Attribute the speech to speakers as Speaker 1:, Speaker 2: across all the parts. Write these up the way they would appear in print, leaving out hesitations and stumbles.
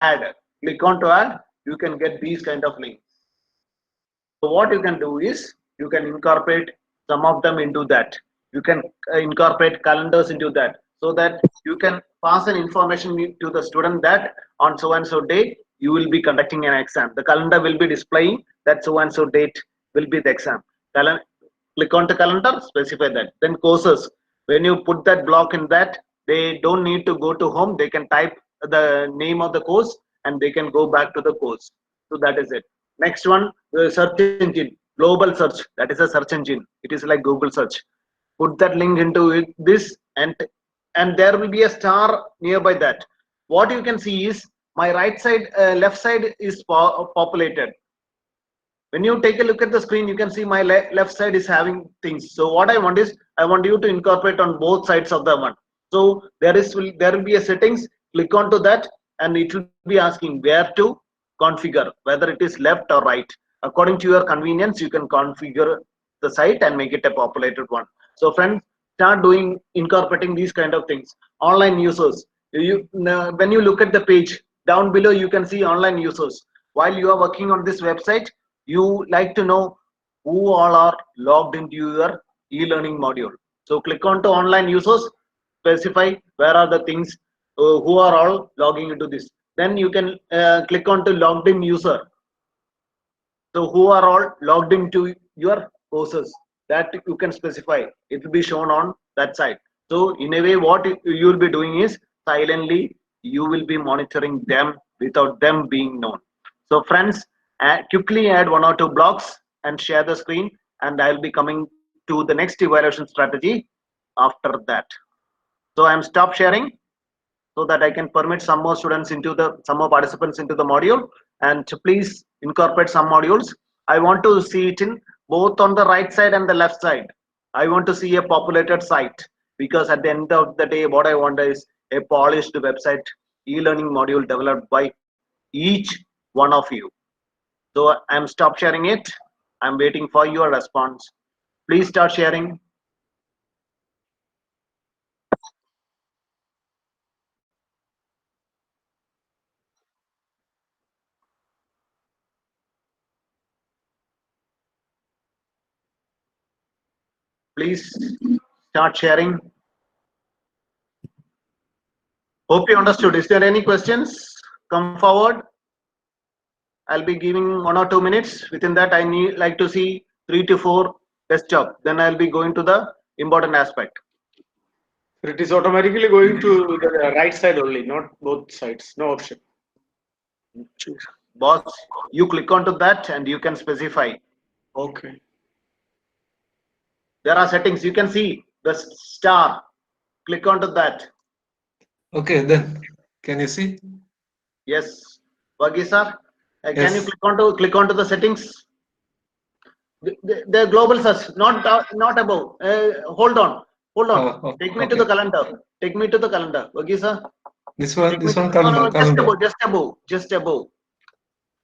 Speaker 1: add. Click on to add. You can get these kind of links. So what you can do is you can incorporate some of them into that. You can incorporate calendars into that, so that you can pass an information to the student that on so and so day you will be conducting an exam. The calendar will be displaying that so and so date will be the exam. Click on the calendar, specify that. Then courses. When you put that block in that, they don't need to go to home. They can type the name of the course and they can go back to the course. So that is it. Next one, the search engine, global search. That is a search engine. It is like Google search. Put that link into this, and there will be a star nearby that. What you can see is my right side, left side is populated. When you take a look at the screen, you can see my left side is having things. So what I want is I want you to incorporate on both sides of the one. So there will be a settings. Click onto that and it will be asking where to configure, whether it is left or right. According to your convenience, you can configure the site and make it a populated one. So friends, start doing incorporating these kind of things. Online users, when you look at the page down below, you can see online users. While you are working on this website, you like to know who all are logged into your e-learning module. So click on to online users, specify where are the things, who are all logging into this. Then you can click on to logged in user. So who are all logged into your courses, that you can specify. It will be shown on that side. So in a way, what you will be doing is silently you will be monitoring them without them being known. So friends, quickly add one or two blocks and share the screen, and I'll be coming to the next evaluation strategy after that. So I'm stop sharing so that I can permit some more students into the some more participants into the module, and to please incorporate some modules. I want to see it in both on the right side and the left side. I want to see a populated site, because at the end of the day, what I want is a polished website e-learning module developed by each one of you. So I'm stop sharing it. I'm waiting for your response. Please start sharing. Please start sharing. Hope you understood. Is there any questions? Come forward. I'll be giving 1 or 2 minutes. Within that, I need like to see 3 to 4 desktop. Then I'll be going to the important aspect.
Speaker 2: It is automatically going to the right side only, not both sides. No option.
Speaker 1: Boss, you click onto that and you can specify.
Speaker 2: Okay.
Speaker 1: There are settings. You can see the star. Click onto that.
Speaker 3: Okay, then can you see?
Speaker 1: Yes. Wagi sir, can you
Speaker 3: Yes.
Speaker 1: click onto the settings? The global search, not above. Hold on. Hold on.
Speaker 3: Oh,
Speaker 1: Take me to the
Speaker 3: okay.
Speaker 1: calendar. Take me to the calendar. Wagi sir.
Speaker 3: This one,
Speaker 1: Take me
Speaker 3: this
Speaker 1: to,
Speaker 3: one
Speaker 1: no,
Speaker 3: calendar,
Speaker 1: no, just
Speaker 3: calendar.
Speaker 1: above, just above, just above.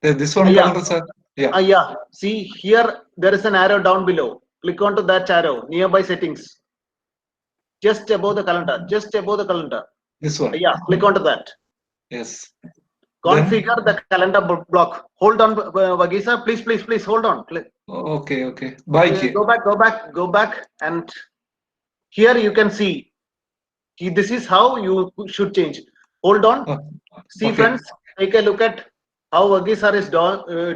Speaker 3: This one
Speaker 1: Yeah,
Speaker 3: calendar, sir. Yeah.
Speaker 1: yeah. See here, there is an arrow down below. Click onto that arrow. Nearby settings, just above the calendar, just above the calendar.
Speaker 3: This one.
Speaker 1: Yeah, click onto that.
Speaker 3: Yes.
Speaker 1: Configure
Speaker 3: Then,
Speaker 1: the calendar block. Hold on, Wagisa. Please, hold on.
Speaker 3: okay, okay. Bike.
Speaker 1: Go back, and here you can see. This is how you should change. Hold on.
Speaker 3: Oh,
Speaker 1: See,
Speaker 3: okay.
Speaker 1: friends, take a look at how Wagi sir is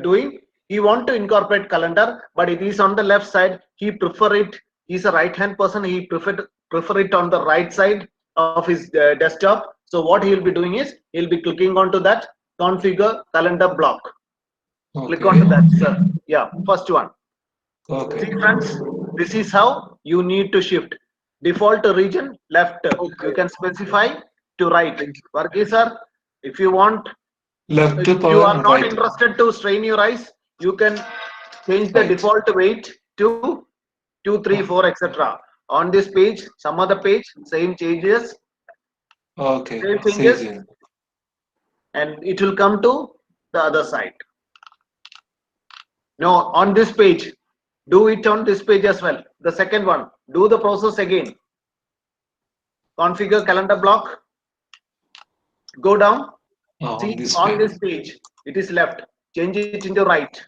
Speaker 1: doing. He want to incorporate calendar, but it is on the left side. He prefer it. He's a right-hand person. He prefer it on the right side of his desktop. So what he will be doing is he'll be clicking onto that configure calendar block. Click onto
Speaker 3: Okay.
Speaker 1: that, sir. Yeah, first one.
Speaker 3: Okay.
Speaker 1: See, friends, this is how you need to shift. Default region left. You
Speaker 2: Okay.
Speaker 1: can specify to right.
Speaker 2: Thank you.
Speaker 1: Varghese sir, if you want,
Speaker 3: Left
Speaker 1: if you
Speaker 3: power
Speaker 1: are
Speaker 3: and
Speaker 1: not
Speaker 3: right.
Speaker 1: interested to strain your eyes, you can change the
Speaker 3: Right.
Speaker 1: default weight to 2, 3,
Speaker 3: Oh,
Speaker 1: 4, etc. On this page, some other page,
Speaker 3: okay.
Speaker 1: same changes,
Speaker 3: Sage.
Speaker 1: and it will come to the other side. No, on this page, do it on this page as well. The second one, do the process again. Configure calendar block, go down, See,
Speaker 3: this
Speaker 1: on
Speaker 3: way.
Speaker 1: this page, it is left. Change it into right.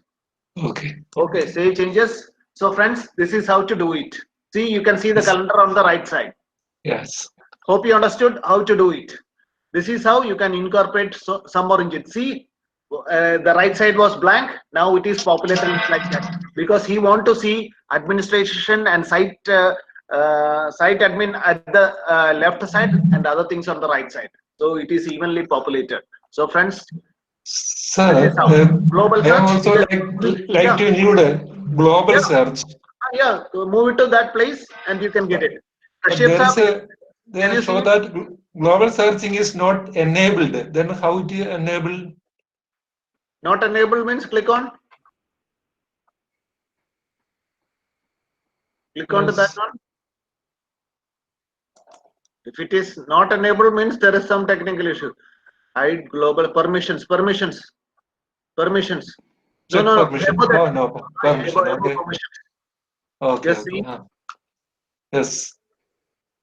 Speaker 3: Okay.
Speaker 1: Okay, save changes. So friends, this is how to do it. See, you can see the
Speaker 3: Yes.
Speaker 1: calendar on the right side.
Speaker 3: Yes.
Speaker 1: Hope you understood how to do it. This is how you can incorporate some more engine. See, the right side was blank. Now it is populated like that because he want to see administration and site admin at the left side and other things on the right side. So it is evenly populated. So friends,
Speaker 3: Sir,
Speaker 1: this is how global
Speaker 3: I am
Speaker 1: search.
Speaker 3: also like
Speaker 1: Yeah,
Speaker 3: to include a global
Speaker 1: yeah,
Speaker 3: search.
Speaker 1: yeah. Move it to that place and you can get
Speaker 3: But,
Speaker 1: it.
Speaker 3: but
Speaker 1: Kashyap
Speaker 3: there is
Speaker 1: sir,
Speaker 3: a
Speaker 1: can
Speaker 3: they
Speaker 1: you
Speaker 3: show
Speaker 1: see?
Speaker 3: that global searching is not enabled. Then how it is enabled?
Speaker 1: Not enabled means click on to that
Speaker 3: Yes.
Speaker 1: one. If it is not enabled means there is some technical issue. Hide global permissions. No,
Speaker 3: Check
Speaker 1: no, no.
Speaker 3: permission.
Speaker 1: Above that.
Speaker 3: Oh no, permission.
Speaker 1: Above
Speaker 3: Okay.
Speaker 1: permissions.
Speaker 3: Okay.
Speaker 1: Just
Speaker 3: Okay.
Speaker 1: see.
Speaker 3: Yes.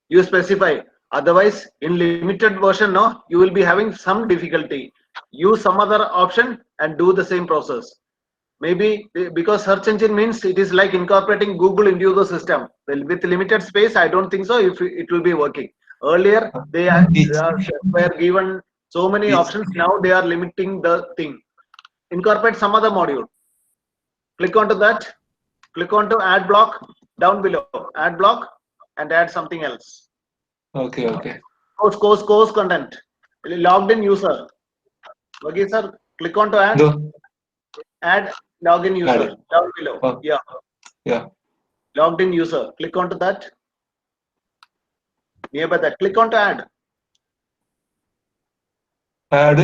Speaker 1: You specify. Otherwise, in limited version, no, you will be having some difficulty. Use some other option and do the same process. Maybe because search engine means it is like incorporating Google into the system. Well, with limited space, I don't think so. If it will be working. Earlier, they
Speaker 3: Each.
Speaker 1: were given so many
Speaker 3: Each.
Speaker 1: options. Now they are limiting the thing. Incorporate some other module. Click onto that. Click onto add block down below. Add block and add something else.
Speaker 3: Okay. Okay.
Speaker 1: Course content. Logged in user. Okay, sir. Click on to
Speaker 3: No.
Speaker 1: add login
Speaker 3: Got
Speaker 1: user
Speaker 3: it.
Speaker 1: down below.
Speaker 3: Oh,
Speaker 1: Yeah,
Speaker 3: yeah.
Speaker 1: logged in user. Click on to that. Nearby that. Click on to add.
Speaker 3: Add.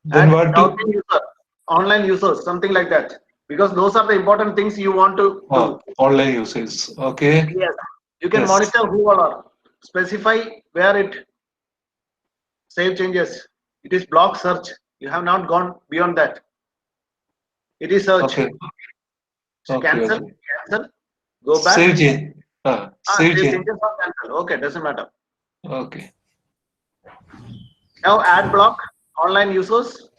Speaker 3: Then
Speaker 1: Add
Speaker 3: what
Speaker 1: logged
Speaker 3: to?
Speaker 1: in user. Online users, something like that. Because those are the important things you want to do.
Speaker 3: Online users. Okay.
Speaker 1: Yes. You can
Speaker 3: Yes.
Speaker 1: monitor who all are. Specify where it save changes. It is block search. You have not gone beyond that. It is search.
Speaker 3: Okay.
Speaker 1: So
Speaker 3: Okay.
Speaker 1: cancel.
Speaker 3: Okay.
Speaker 1: Cancel. Go back.
Speaker 3: Save change. Save
Speaker 1: Save
Speaker 3: change.
Speaker 1: changes or cancel. Okay, doesn't matter.
Speaker 3: Okay.
Speaker 1: Now add block online users.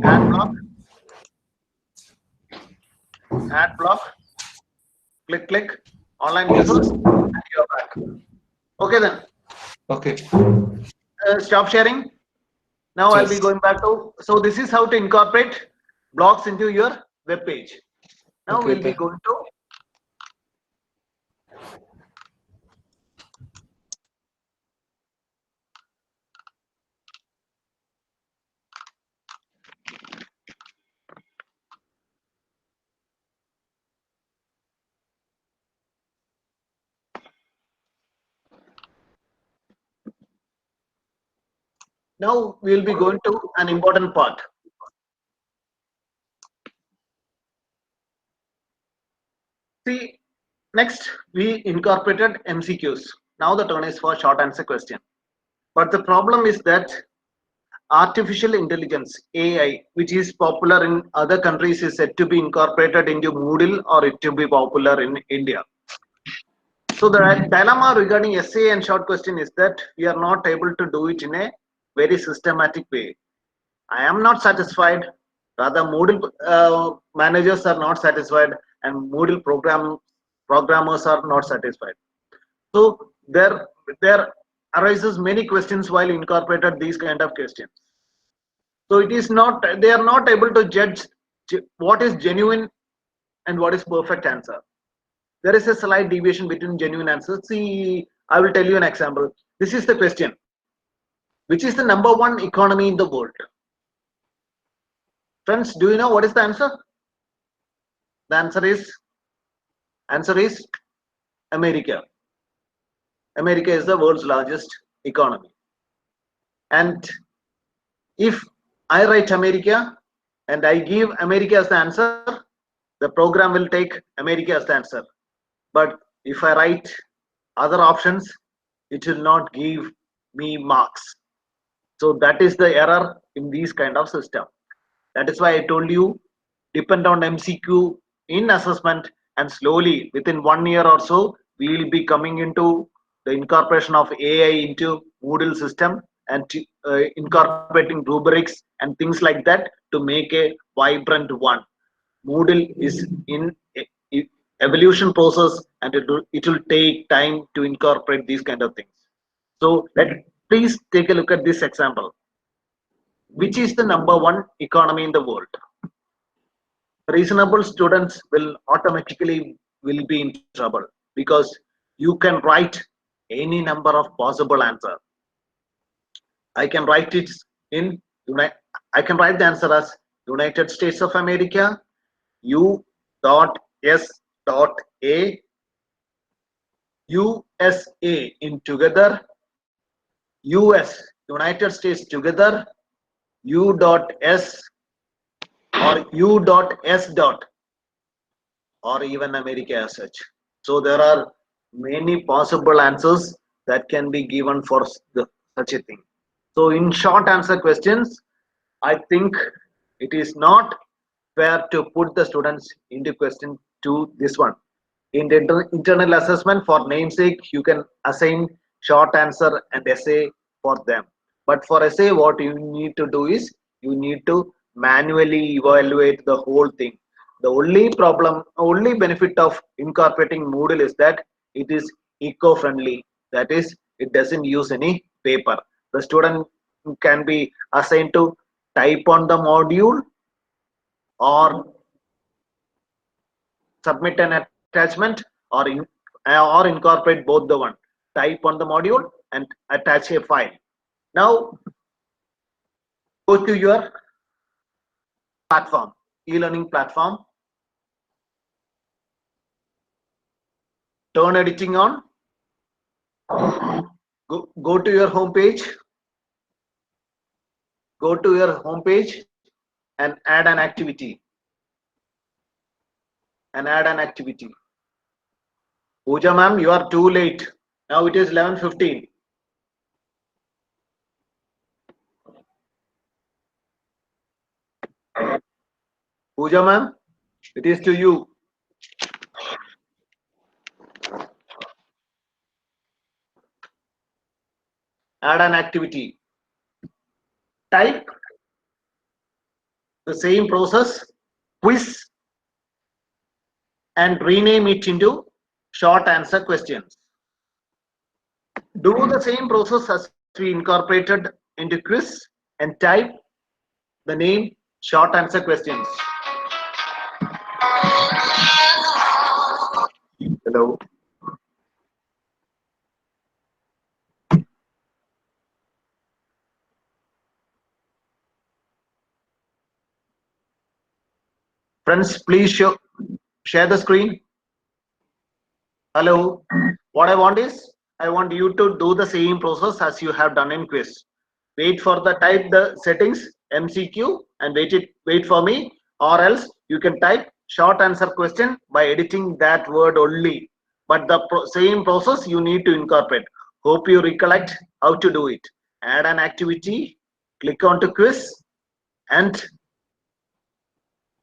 Speaker 1: Add block. Add block. Click online
Speaker 3: Yes.
Speaker 1: users and you're back. Okay then.
Speaker 3: Okay.
Speaker 1: Stop sharing. Now I'll be
Speaker 3: Yes.
Speaker 1: going back to. So this is how to incorporate blocks into your web page. Now
Speaker 3: Okay.
Speaker 1: we'll be going to. Now we'll be going to an important part. See, next we incorporated MCQs. Now the turn is for short answer question. But the problem is that artificial intelligence AI, which is popular in other countries, is said to be incorporated into Moodle or it to be popular in India. So the dilemma regarding essay and short question is that we are not able to do it in a very systematic way. I am not satisfied. Rather, Moodle managers are not satisfied, and Moodle programmers are not satisfied. So there arises many questions while incorporated these kind of questions. So it is not they are not able to judge what is genuine and what is perfect answer. There is a slight deviation between genuine answers. See, I will tell you an example. This is the question: which is the number one economy in the world? Friends, do you know what is the answer? The answer is America. America is the world's largest economy. And if I write America and I give America as the answer, the program will take America as the answer. But if I write other options, it will not give me marks. So that is the error in these kind of system. That is why I told you depend on MCQ in assessment, and slowly within 1 year or so we will be coming into the incorporation of AI into Moodle system and incorporating rubrics and things like that to make a vibrant one. Moodle is in evolution process, and it will take time to incorporate these kind of things. So please take a look at this example. Which is the number one economy in the world? Reasonable students will automatically will be in trouble, because you can write any number of possible answer. I can write it in I can write the answer as United States of America, U dot S dot A, USA in together, US United States together, U dot S or U dot S dot, or even America as such. So there are many possible answers that can be given for such a thing. So in short answer questions, I think it is not fair to put the students into question to this one. In the internal assessment for namesake, you can assign short answer and essay for them. But for essay, what you need to do is you need to manually evaluate the whole thing. The only benefit of incorporating Moodle is that it is eco-friendly. That is, it doesn't use any paper. The student can be assigned to type on the module or submit an attachment, or incorporate both the one. Type on the module and attach a file. Now go to your platform, e-learning platform. Turn editing on. Go to your home page. Go to your home page and add an activity. Pooja ma'am, you are too late. Now it is 11:15. Pooja ma'am, it is to you. Add an activity. Type the same process, quiz, and rename it into short answer questions. Do the same process as we incorporated into quiz and type the name short answer questions. Hello. Friends, please share the screen. Hello. What I want is, I want you to do the same process as you have done in quiz. Wait for the type the settings MCQ and wait for me, or else you can type short answer question by editing that word only. But the same process you need to incorporate. Hope you recollect how to do it. Add an activity, click on to quiz, and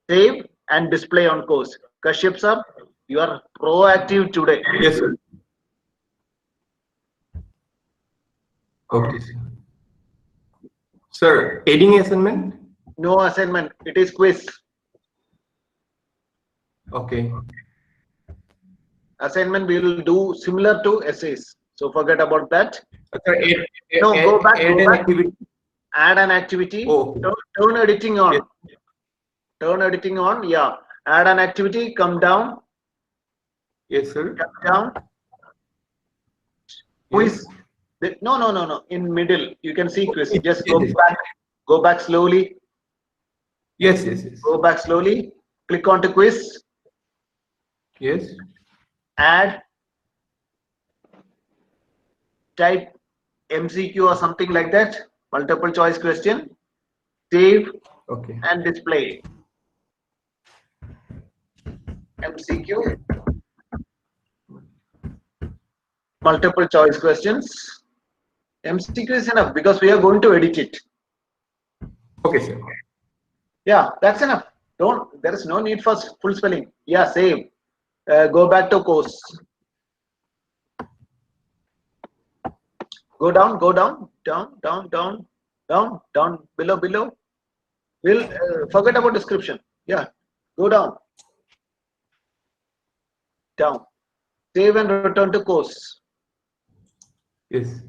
Speaker 1: save and display on course. Kashyap sir, you are proactive today.
Speaker 4: Yes, sir. Okay, sir. Sir, adding assignment?
Speaker 1: No assignment, it is quiz.
Speaker 4: Okay.
Speaker 1: Assignment we will do similar to essays. So forget about that.
Speaker 4: Sir,
Speaker 1: No, go back.
Speaker 4: Activity.
Speaker 1: Add an activity.
Speaker 4: Oh.
Speaker 1: Turn editing on.
Speaker 4: Yes.
Speaker 1: Turn editing on. Yeah. Add an activity. Come down.
Speaker 4: Yes, sir.
Speaker 1: Come down. Quiz. No. In middle, you can see quiz. Just go back. Go back slowly.
Speaker 4: Yes.
Speaker 1: Go back slowly. Click on to quiz.
Speaker 4: Yes.
Speaker 1: Add. Type MCQ or something like that. Multiple choice question. Save.
Speaker 4: Okay.
Speaker 1: And display. MCQ. Multiple choice questions. MCQ is enough because we are going to edit it.
Speaker 4: Okay, sir.
Speaker 1: Yeah, that's enough. There is no need for full spelling. Yeah, save. Go back to course. Go down, down, below. We'll forget about description. Yeah, go down. Save and return to course.
Speaker 4: Yes.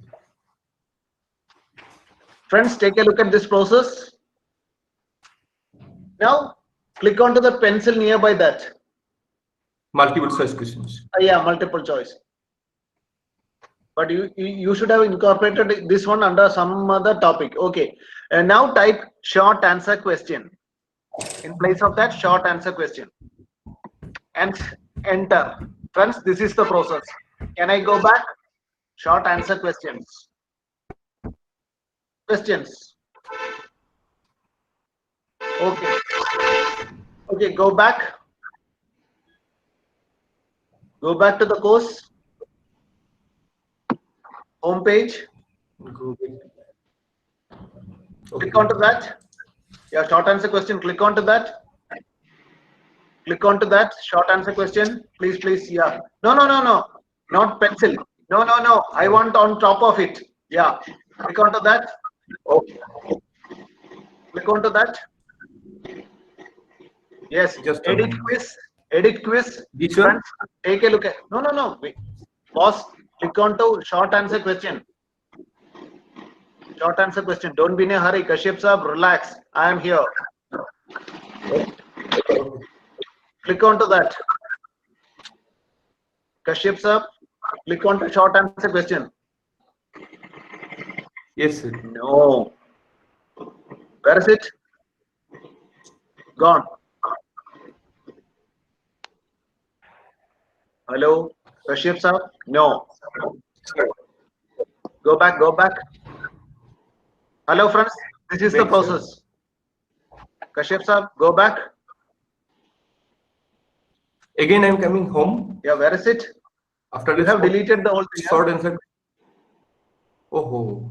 Speaker 1: Friends, take a look at this process. Now, click onto the pencil nearby that.
Speaker 4: Multiple choice questions.
Speaker 1: Yeah, multiple choice. But you should have incorporated this one under some other topic. Okay. And now type short answer question. In place of that, short answer question. And enter. Friends, this is the process. Can I go back? Short answer questions. Questions. Okay. Okay, go back. Go back to the course. Home page.
Speaker 4: Go back.
Speaker 1: Click onto that. Yeah, short answer question. Click onto that. Click onto that. Short answer question. Please. Yeah. No. Not pencil. No. I want on top of it. Yeah. Click onto that.
Speaker 4: Okay.
Speaker 1: Click onto that. Yes.
Speaker 4: Just a
Speaker 1: Edit
Speaker 4: moment.
Speaker 1: quiz. Edit quiz.
Speaker 4: This one?
Speaker 1: Friends, take a look at. No. Wait. Pause. Click onto short answer question. Short answer question. Don't be in a hurry. Kashyap sir, relax. I am here. Click onto that. Kashyap sir, click onto short answer question.
Speaker 4: Yes, sir.
Speaker 1: No. Where is it? Gone. Hello, Kashyap sir? No. Go back. Hello, friends. This is the
Speaker 4: Back, sir.
Speaker 1: process. Kashyap sir, go back.
Speaker 4: Again, I'm coming home
Speaker 1: Yeah, where is it?
Speaker 4: after
Speaker 1: You
Speaker 4: this
Speaker 1: have deleted the whole thing.
Speaker 4: short answer. Oh,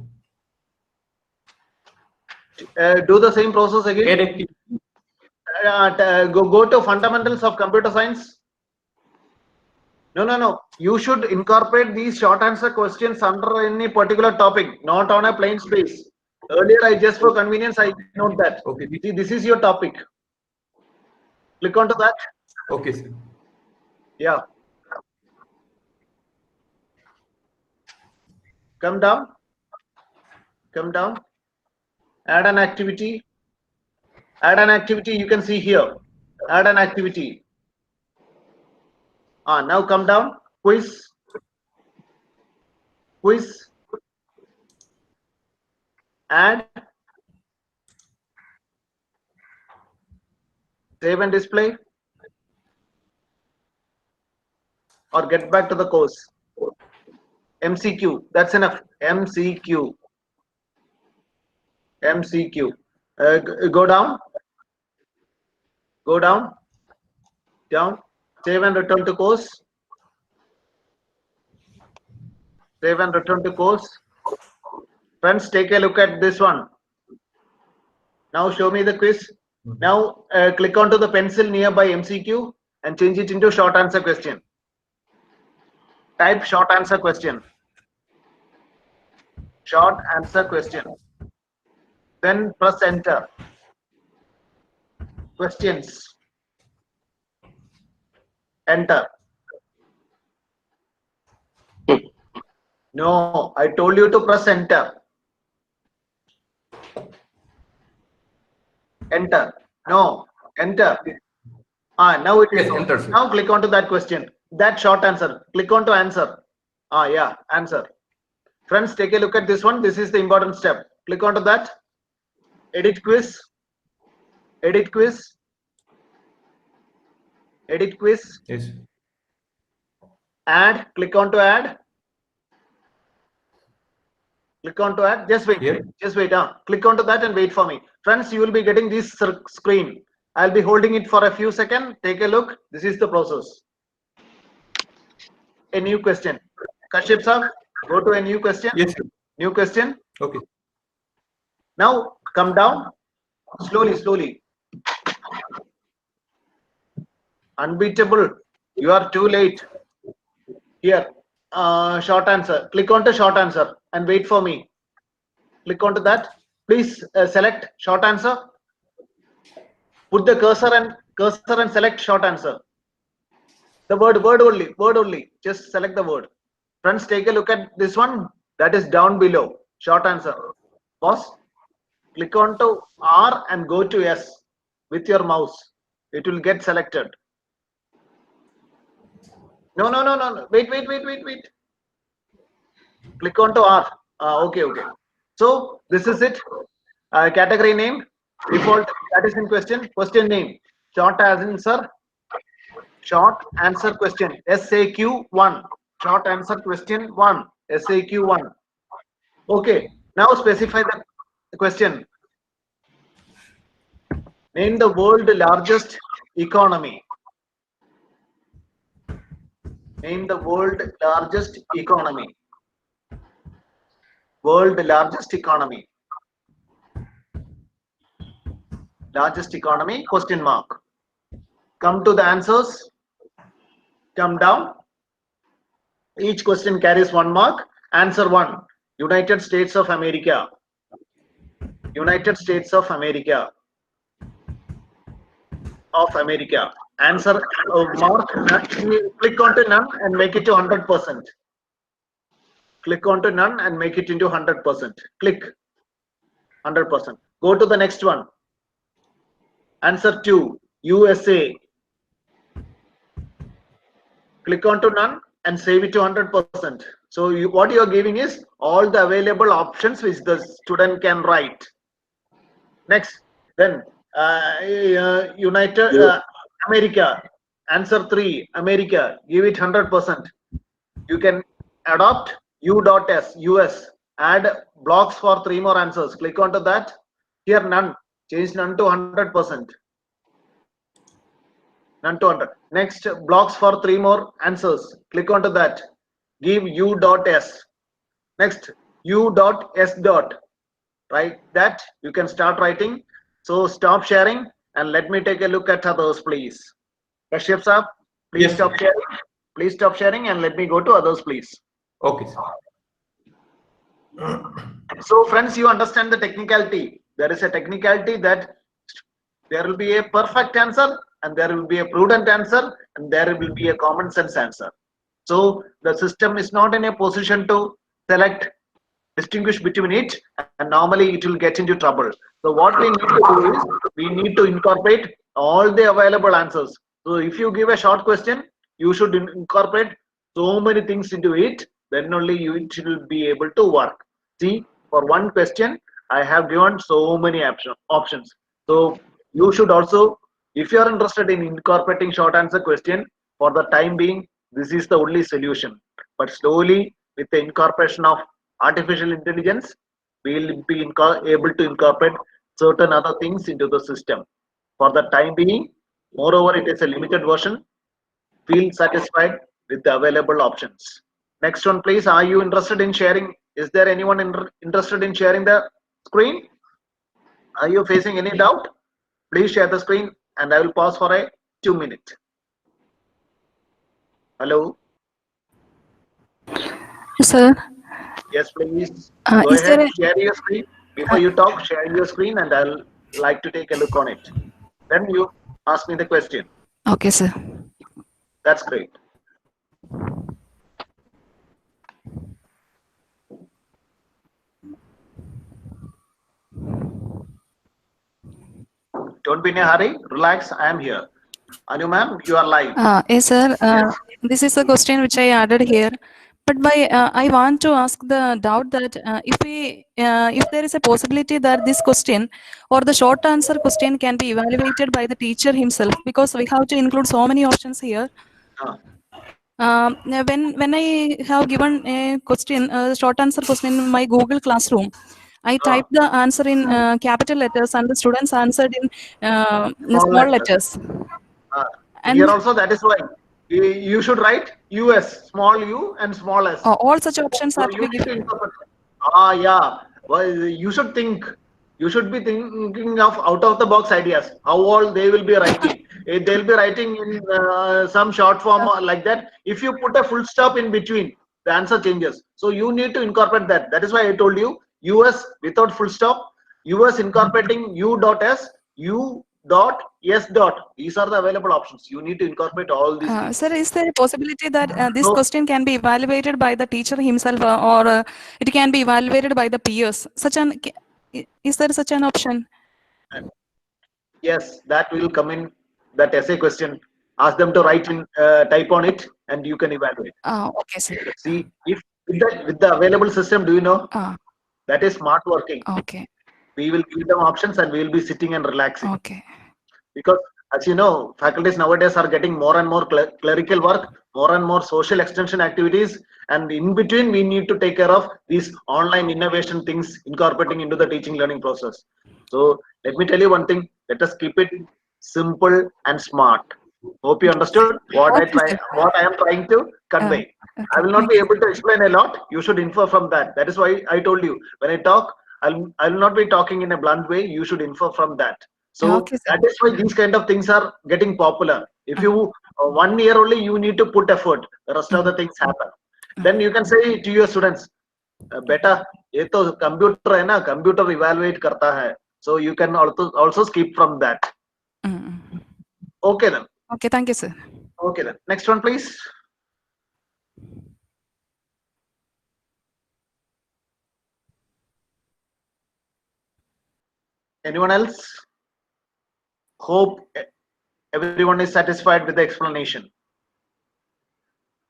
Speaker 1: Do the same process again.
Speaker 4: add activity.
Speaker 1: Go to fundamentals of computer science. No. You should incorporate these short answer questions under any particular topic, not on a plain space. Earlier, I just for convenience, I note that.
Speaker 4: Okay.
Speaker 1: See, this is your topic. Click onto that.
Speaker 4: Okay, sir.
Speaker 1: Yeah. Come down. Add an activity. You can see here. Add an activity. Now come down. Quiz. Add. Save and display. Or get back to the course. MCQ. That's enough. MCQ. Go down. Down. Save and return to course. Friends, take a look at this one. Now show me the quiz. Now click onto the pencil nearby MCQ and change it into short answer question. Type short answer question. Then press enter. Questions. Enter. No, I told you to press enter. Enter. No, enter. Now it is.
Speaker 4: Yes, enter, sir.
Speaker 1: Now click onto that question. That short answer. Click onto answer. Yeah, answer. Friends, take a look at this one. This is the important step. Click onto that. Edit quiz.
Speaker 4: Yes.
Speaker 1: Add. Click onto add. Just wait.
Speaker 4: Here?
Speaker 1: Just wait. Click onto that and wait for me. Friends, you will be getting this screen. I'll be holding it for a few seconds. Take a look. This is the process. A new question. Kashyap sir, go to a new question.
Speaker 4: Yes, sir.
Speaker 1: New question.
Speaker 4: Okay.
Speaker 1: Now come down. Slowly. Unbeatable. You are too late. Here. short answer. Click on to short answer and wait for me. Click onto that. Please select short answer. Put the cursor and select short answer. The word only. Just select the word. Friends, take a look at this one. That is down below. Short answer. Pause. Click on to R and go to S with your mouse. It will get selected. No. Wait. Click on to R. Okay. So this is it. Category name, default, that is in question. Question name, short answer. Short answer question, SAQ1. Short answer question 1, SAQ1. Okay, now specify the question. Name the world largest economy. Name the world largest economy. World largest economy. Largest economy, question mark. Come to the answers. Come down. Each question carries 1 mark. Answer 1. United States of America. United States of America. Of America. Answer mark. Click onto none and make it to 100%. Click onto none and make it into 100%. Click 100%. Go to the next one. Answer 2. USA. Click onto none and save it to 100%. So what you are giving is all the available options which the student can write. Next, then United America. Answer 3. America. Give it 100%. You can adopt U.S. US. Add blocks for 3 more answers. Click onto that. Here none. Change none to 100%. None to 100. Next, blocks for 3 more answers. Click onto that. Give U.S. Next, U.S. Right, that you can start writing. So stop sharing and let me take a look at others, please. Kashyap sir, please
Speaker 4: Yes,
Speaker 1: stop sharing. Please stop sharing and let me go to others, please.
Speaker 4: okay, sir.
Speaker 1: So friends, you understand the technicality. There is a technicality that there will be a perfect answer and there will be a prudent answer and there will be a common sense answer. So the system is not in a position to distinguish between it, and normally it will get into trouble. So what we need to do is we need to incorporate all the available answers. So if you give a short question, you should incorporate so many things into it, then only it will be able to work. See, for one question I have given so many options. So you should also, if you are interested in incorporating short answer question, for the time being this is the only solution, but slowly with the incorporation of artificial intelligence we will be able to incorporate certain other things into the system. For the time being, moreover it is a limited version. Feel satisfied with the available options. Next one, please. Are you interested in sharing? Is there anyone interested in sharing the screen? Are you facing any doubt? Please share the screen and I will pause for a 2 minutes. Hello?
Speaker 5: Sir.
Speaker 1: Yes, please. Go ahead, share your screen. Before you talk, share your screen and I'll like to take a look on it. Then you ask me the question.
Speaker 5: Okay, sir.
Speaker 1: That's great. Don't be in a hurry. Relax. I am here. Anu ma'am, you are live.
Speaker 5: Yes, sir. This is a question which I added here. But I want to ask the doubt that if there is a possibility that this question or the short answer question can be evaluated by the teacher himself, because we have to include so many options here. When I have given a question, short answer question in my Google Classroom, I typed the answer in capital letters and the students answered in small letters.
Speaker 1: And here also that is why you should write US, small u and small s.
Speaker 5: All such options are to be given.
Speaker 1: Yeah. Well, you should think. You should be thinking of out of the box ideas. How all they will be writing. They'll be writing in some short form like that. If you put a full stop in between, the answer changes. So you need to incorporate that. That is why I told you US without full stop, US incorporating U dot S, U dot S dot. These are the available options. You need to incorporate all these things.
Speaker 5: Sir, is there a possibility that this
Speaker 1: So-
Speaker 5: question can be evaluated by the teacher himself, or it can be evaluated by the peers? Is there such an option?
Speaker 1: Yes, that will come in that essay question. Ask them to write in, type on it, and you can evaluate.
Speaker 5: Okay, sir.
Speaker 1: See, if with the available system, do you know that is smart working?
Speaker 5: Okay.
Speaker 1: We will give them options, and we will be sitting and relaxing.
Speaker 5: Okay.
Speaker 1: Because as you know, faculties nowadays are getting more and more clerical work, more and more social extension activities, and in between we need to take care of these online innovation things incorporating into the teaching learning process. So let me tell you one thing, let us keep it simple and smart. Hope you understood what I am trying to convey. I will not be able to explain a lot. You should infer from that. That is why I told you, when I talk, I will not be talking in a blunt way. You should infer from that. So that is why these kind of things are getting popular. If you 1 year only, you need to put effort. The rest of the things happen. Then you can say to your students, "Beta, ये तो computer है ना, computer evaluate करता है." So you can also skip from that. Okay then.
Speaker 5: Okay, thank you, sir.
Speaker 1: Okay then. Next one, please. Anyone else? Hope everyone is satisfied with the explanation.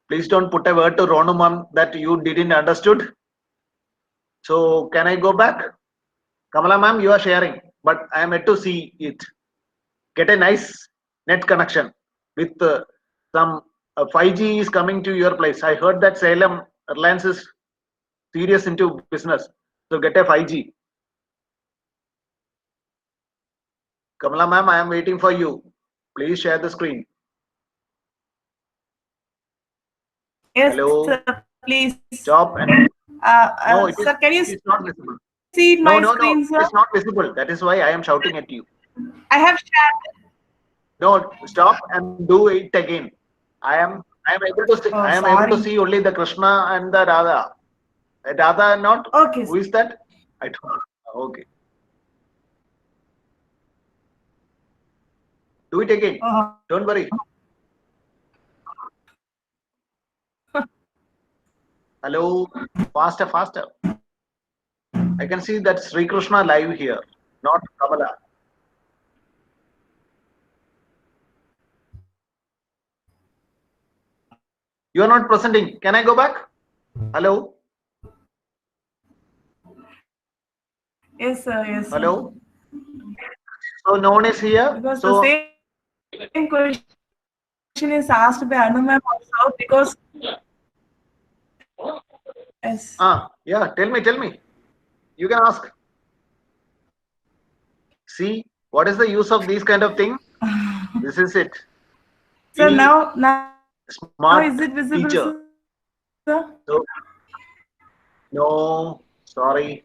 Speaker 1: Please don't put a word to Ronu ma'am that you didn't understood. So can I go back? Kamala ma'am, you are sharing, but I am yet to see it. Get a nice net connection with some 5G is coming to your place. I heard that Salem Reliance is serious into business. So get a 5G. Kamala ma'am, I am waiting for you. Please share the screen.
Speaker 6: Yes,
Speaker 1: Hello.
Speaker 6: sir, please.
Speaker 1: Stop. And no,
Speaker 6: Sir, can you
Speaker 1: it's not visible.
Speaker 6: see my screen,
Speaker 1: No,
Speaker 6: sir?
Speaker 1: it's not visible. That is why I am shouting at you.
Speaker 6: I have shared.
Speaker 1: No, stop and do it again. I am able to see.
Speaker 6: Oh,
Speaker 1: I am able to
Speaker 6: sorry.
Speaker 1: see only the Krishna and the Radha. Radha not.
Speaker 6: Okay,
Speaker 1: Who is that? I don't know. Okay. Do it again. Don't worry. Hello. Faster, faster. I can see that Sri Krishna live here, not Kamala. You are not presenting. Can I go back? Hello.
Speaker 6: Yes, sir. Yes. Sir.
Speaker 1: Hello. So no one is here.
Speaker 6: Because
Speaker 1: So
Speaker 6: the same question is asked by Anu ma'am also, because yes.
Speaker 1: yeah. Tell me. You can ask. See, what is the use of these kind of thing? This is it.
Speaker 6: So
Speaker 1: Be
Speaker 6: now
Speaker 1: smart
Speaker 6: is it visible,
Speaker 1: teacher.
Speaker 6: sir?
Speaker 1: So, no, sorry.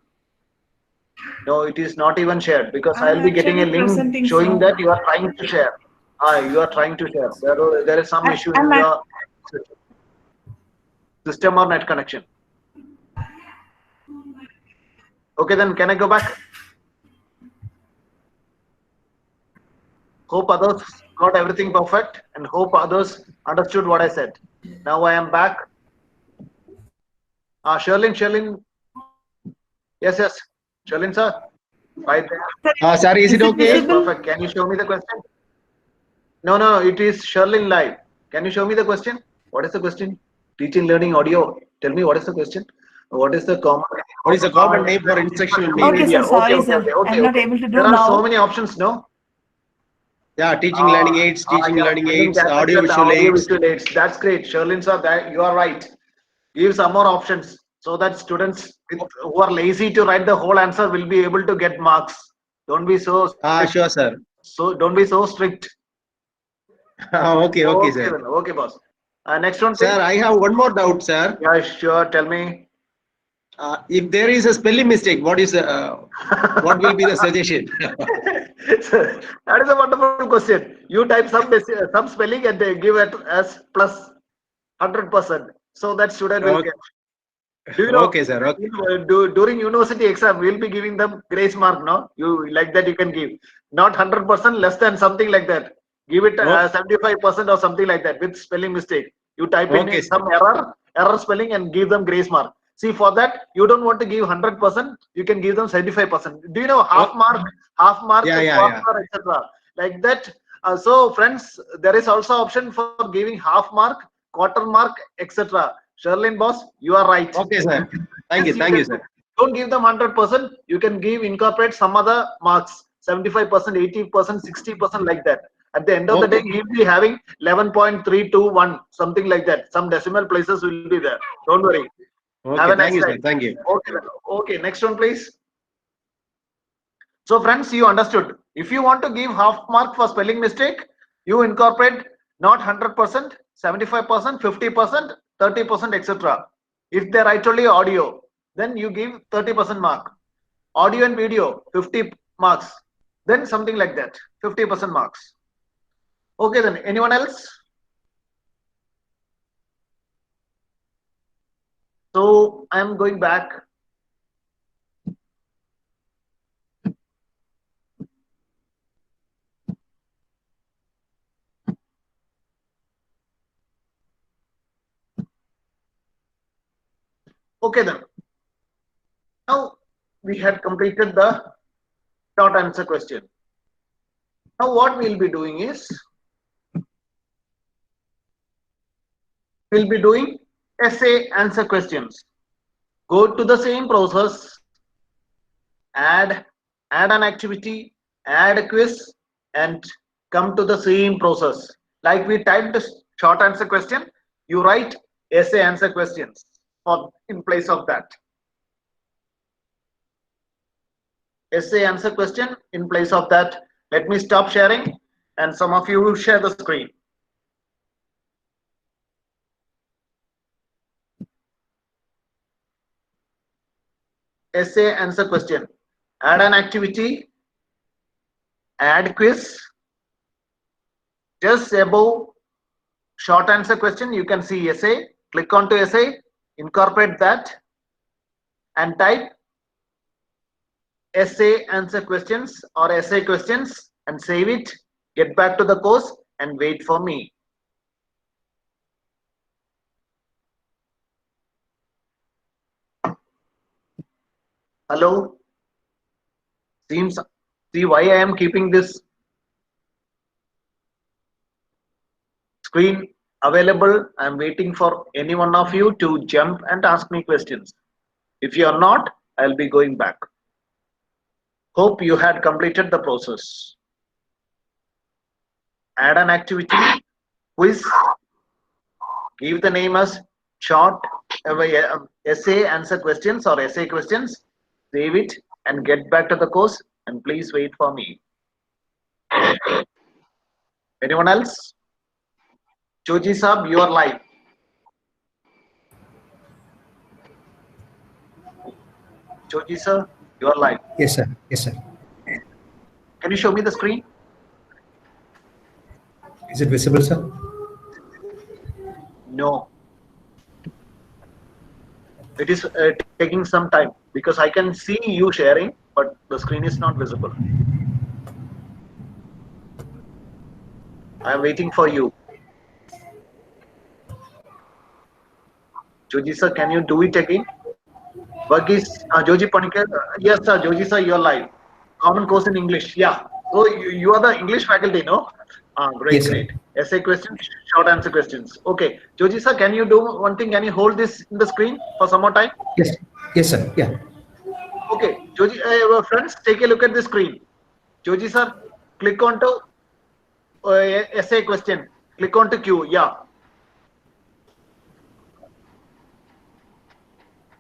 Speaker 1: No, it is not even shared because I will be getting a
Speaker 6: actually
Speaker 1: link
Speaker 6: presenting,
Speaker 1: showing
Speaker 6: sir.
Speaker 1: that you are trying to share. You are trying to share. There is some issue in
Speaker 6: I'm
Speaker 1: your system or net connection. Okay, then can I go back? Hope others got everything perfect and hope others understood what I said. Now I am back. Sherlin. Yes. Sherlin, sir. Right there.
Speaker 7: Sir, is it okay?
Speaker 1: Yes, perfect. Can you show me the question? No, it is Sherlin live. Can you show me the question? What is the question? Teaching, learning, audio. Tell me what is the question? What is the common
Speaker 7: name for instructional
Speaker 6: Okay,
Speaker 7: media?
Speaker 6: sir. Sorry, sir. I'm not able to do
Speaker 1: There are
Speaker 6: now.
Speaker 1: so many options, no?
Speaker 7: Yeah, teaching learning aids, learning aids, audio visual aids.
Speaker 1: That's great. Sherlin, sir, that you are right. Give some more options so that students who are lazy to write the whole answer will be able to get marks. Don't be so strict.
Speaker 7: Sure, sir.
Speaker 1: So don't be so strict.
Speaker 7: Okay, sir.
Speaker 1: Then. Okay, boss. Next one,
Speaker 7: Sir,
Speaker 1: please.
Speaker 7: I have one more doubt, sir.
Speaker 1: Yeah, sure. Tell me.
Speaker 7: If there is a spelling mistake, what will be the suggestion?
Speaker 1: That is a wonderful question. You type some spelling and they give it as plus 100%. so that student will
Speaker 7: Okay.
Speaker 1: get. Do you know?
Speaker 7: Okay, sir. Okay.
Speaker 1: During university exam, we'll be giving them grace mark. No, you like that you can give not 100%, less than something like that. Give it 75% or something like that with spelling mistake. You type in
Speaker 7: Okay, sir.
Speaker 1: some error spelling and give them grace mark. See, for that you don't want to give 100%. You can give them 75%. Do you know half mark,
Speaker 7: Yeah.
Speaker 1: quarter, etc. Like that. So friends, there is also option for giving half mark, quarter mark, etc. Sherlin boss, you are right.
Speaker 7: Okay, sir. Thank you.
Speaker 1: Yes,
Speaker 7: Thank you,
Speaker 1: can
Speaker 7: sir.
Speaker 1: Don't give them 100%. You can incorporate some other marks, 75%, 80%, 60%, like that. At the end of the day, you'll be having 11.321, something like that. Some decimal places will be there. Don't worry. Have
Speaker 7: Okay.
Speaker 1: a nice
Speaker 7: Thank you, sir.
Speaker 1: time.
Speaker 7: Thank you.
Speaker 1: Okay. Okay. Next one, please. So, friends, you understood. If you want to give half mark for spelling mistake, you incorporate not 100%, 75%, 50%, 30%, etc. If they write only audio, then you give 30% mark. Audio and video, 50 marks. Then something like that, 50% marks. Okay, then anyone else? So I am going back. Okay, then. Now we had completed the short answer question. Now what we'll be doing is, we'll be doing essay answer questions. Go to the same process, add an activity, add a quiz, and come to the same process. Like we typed the short answer question, you write essay answer questions in place of that. Essay answer question in place of that. Let me stop sharing and some of you will share the screen. Essay answer question. Add an activity, add quiz. Just above short answer question, you can see essay. Click onto essay, incorporate that, and type essay answer questions or essay questions and save it. Get back to the course and wait for me. Hello? See why I am keeping this screen available. I am waiting for any one of you to jump and ask me questions. If you are not, I'll be going back. Hope you had completed the process. Add an activity, quiz, give the name as short essay answer questions or essay questions, save it and get back to the course, and please wait for me. Anyone else? Choji Saab, you are live. Choji sir, you are live.
Speaker 8: Yes, sir. Yes, sir.
Speaker 1: Can you show me the screen?
Speaker 8: Is it visible, sir?
Speaker 1: No. It is taking some time because I can see you sharing, but the screen is not visible. I am waiting for you. Joji sir, can you do it again? Verghese, Joji Panikar, yes sir, Joji sir, you are live. Common course in English, yeah. So you are the English faculty, no? Great,
Speaker 8: Yes, sir.
Speaker 1: great. Essay questions, short answer questions. Okay, Joji sir, can you do one thing? Can you hold this in the screen for some more time?
Speaker 8: Yes. Yes, sir. Yeah.
Speaker 1: Okay, Joji, friends, take a look at the screen. Joji sir, click onto essay question. Click onto Q. Yeah.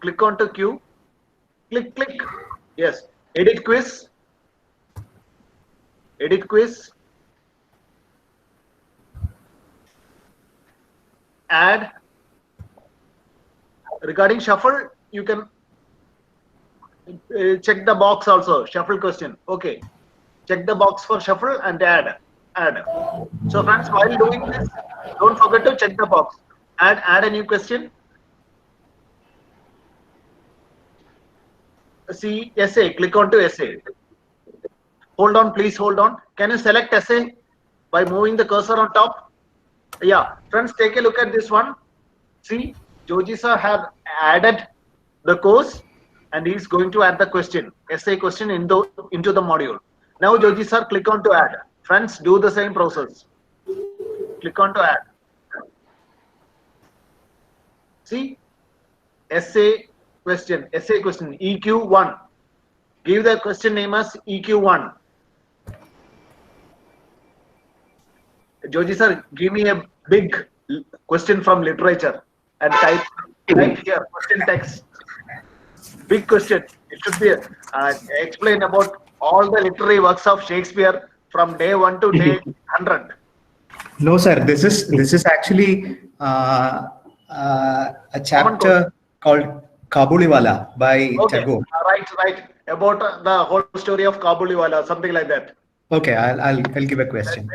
Speaker 1: Click onto Q. Click. Yes. Edit quiz. Edit quiz. Add. Regarding shuffle, you can check the box also. Shuffle question. Okay. Check the box for shuffle and add. So friends, while doing this, don't forget to check the box. Add a new question. see essay, click on to essay. Hold on, please hold on. Can you select essay by moving the cursor on top? Yeah, friends, take a look at this one. See, Joji sir have added the course and he's going to add the question, essay question into the module. Now Joji sir, click on to add. Friends, do the same process. Click on to add. See, essay question, EQ1. Give the question name as EQ1. Joji sir, give me a big question from literature and type here question text. Big question. It should be explain about all the literary works of Shakespeare from day 1 to day 100.
Speaker 8: No, sir. This is actually a chapter called Kabuliwala by Tagore.
Speaker 1: Right. About the whole story of Kabuliwala, something like that.
Speaker 8: Okay, I'll give a question.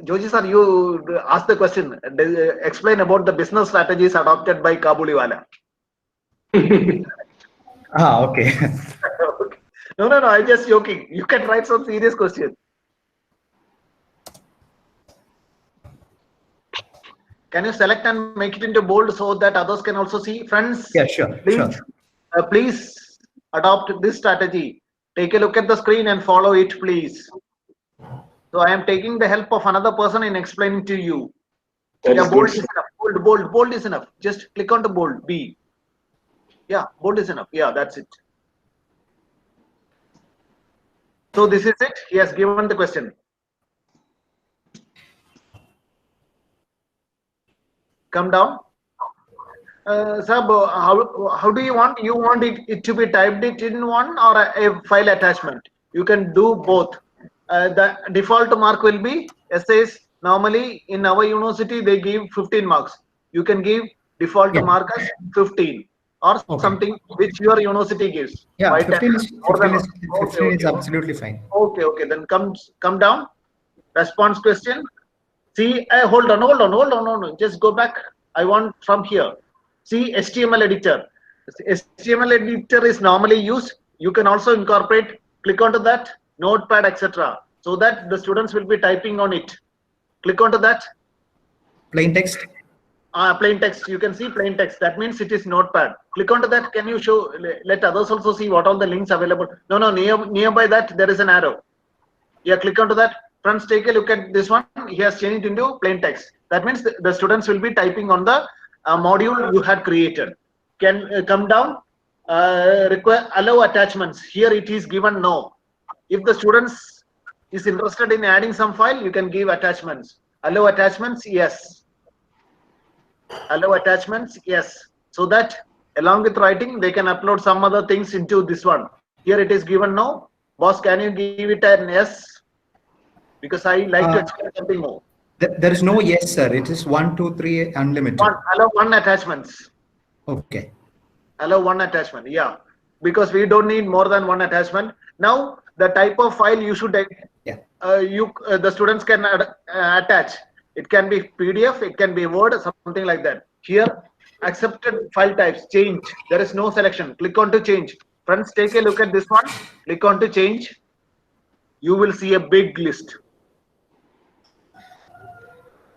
Speaker 1: Joji sir, you ask the question. Explain about the business strategies adopted by Kabuliwala.
Speaker 8: Okay.
Speaker 1: No, I'm just joking. You can write some serious question. Can you select and make it into bold so that others can also see? Friends,
Speaker 8: Yeah, sure.
Speaker 1: please adopt this strategy. Take a look at the screen and follow it, please. So I am taking the help of another person in explaining to you. Yeah, bold is enough. Bold is enough. Just click on the bold, B. Yeah, bold is enough. Yeah, that's it. So this is it. He has given the question. Come down. Sir, how do you want? You want it to be typed it in one or a file attachment? You can do both. The default mark will be essays. Normally in our university they give 15 marks. You can give default mark as 15 or something which your university gives.
Speaker 8: Yeah, 15 is absolutely fine.
Speaker 1: Okay. Then come down. Response question. See, hold on. Just go back. I want from here. See, HTML editor. HTML editor is normally used. You can also incorporate. Click onto that. Notepad, etc. So that the students will be typing on it. Click onto that.
Speaker 8: Plain text.
Speaker 1: Plain text. You can see plain text. That means it is Notepad. Click onto that. Can you show? Let others also see what all the links available. No. Nearby that there is an arrow. Yeah. Click onto that. Friends, take a look at this one. He has changed into plain text. That means the students will be typing on the module you had created. Can come down. Require allow attachments. Here it is given no. If the students is interested in adding some file, you can give attachments. Allow attachments, yes. Allow attachments, yes. So that along with writing, they can upload some other things into this one. Here it is given no. Boss, can you give it an yes? Because I like to explain something more.
Speaker 8: There is no yes, sir. It is 1, 2, 3 unlimited.
Speaker 1: Allow one attachments.
Speaker 8: Okay.
Speaker 1: Allow one attachment, yeah. Because we don't need more than one attachment. Now the type of file you should the students can attach. It can be PDF, it can be Word, something like that. Here, accepted file types, change. There is no selection. Click on to change. Friends, take a look at this one. Click on to change. You will see a big list.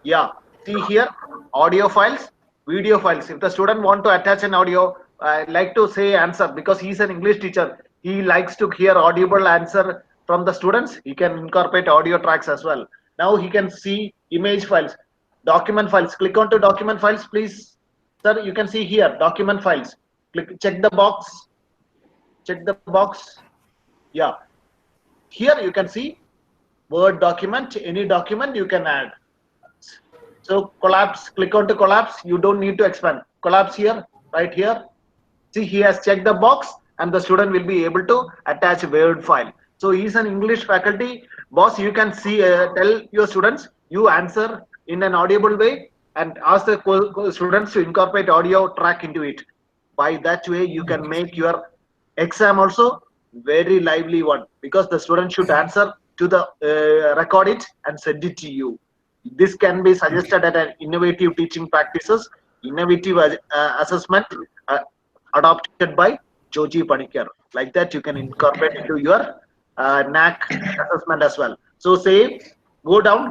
Speaker 1: Yeah, see here, audio files, video files. If the student want to attach an audio, I like to say answer because he's an English teacher. He likes to hear audible answer from the students. He can incorporate audio tracks as well. Now he can see image files, document files. Click on to document files, please. Sir, you can see here, document files. Click, check the box. Check the box. Yeah. Here you can see Word document, any document you can add. So collapse, click on to collapse. You don't need to expand. Collapse here, right here. See, he has checked the box and the student will be able to attach a Word file. So he's an English faculty. Boss, you can see, tell your students, you answer in an audible way and ask the students to incorporate audio track into it. By that way, you can make your exam also very lively one because the student should answer to the record it and send it to you. This can be suggested at an innovative teaching practices, innovative assessment adopted by Joji Panikkar. Like that, you can incorporate into your NAC assessment as well. So save, go down,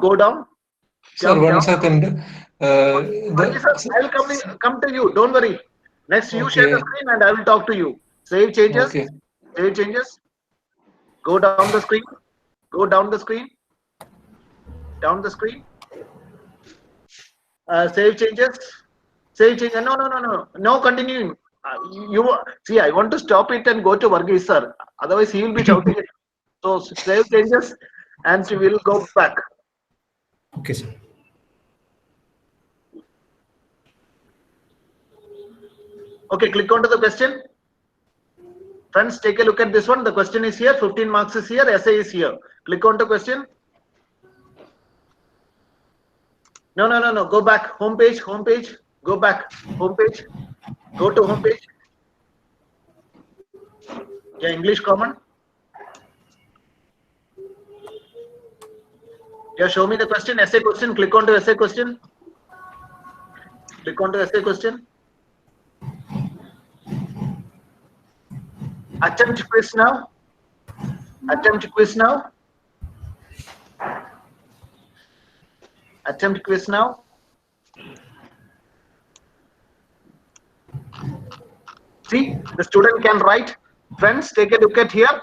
Speaker 3: Sir,
Speaker 1: jump
Speaker 3: one
Speaker 1: down.
Speaker 3: second.
Speaker 1: Okay, sir, I'll come to you. Don't worry. Next, you share the
Speaker 3: Okay.
Speaker 1: screen and I will talk to you. Save changes.
Speaker 3: Okay.
Speaker 1: Save changes. Go down the screen. Go down the screen. Down the screen. Save changes. Save change. No, continuing. You see, I want to stop it and go to Varghese sir. Otherwise, he will be shouting it. So save changes and we will go back.
Speaker 8: Okay, sir.
Speaker 1: Okay, click onto the question. Friends, take a look at this one. The question is here. 15 marks is here. Essay is here. Click on the question. No. Go back. Home page. Go back. Home page. Go to home page. Yeah, English common. Yeah, show me the question. Essay question. Click on to essay question. Click on to essay question. Attempt quiz now. Attempt quiz now. Attempt quiz now. See, the student can write. Friends, take a look at here.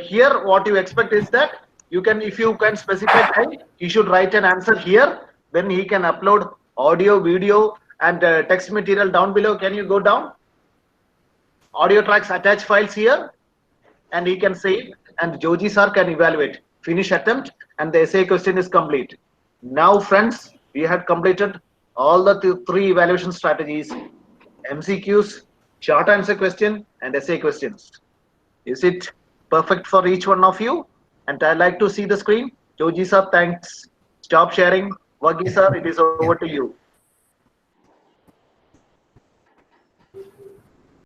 Speaker 1: Here, what you expect is that you can, if you can specify time, he should write an answer here. Then he can upload audio, video, and text material down below. Can you go down? Audio tracks, attach files here, and he can save, and Joji sir can evaluate. Finish attempt, and the essay question is complete. Now, friends, we have completed all the three evaluation strategies: MCQs, short answer question, and essay questions. Is it perfect for each one of you? And I'd like to see the screen. Joji sir, thanks. Stop sharing. Varghese sir, it is over to you.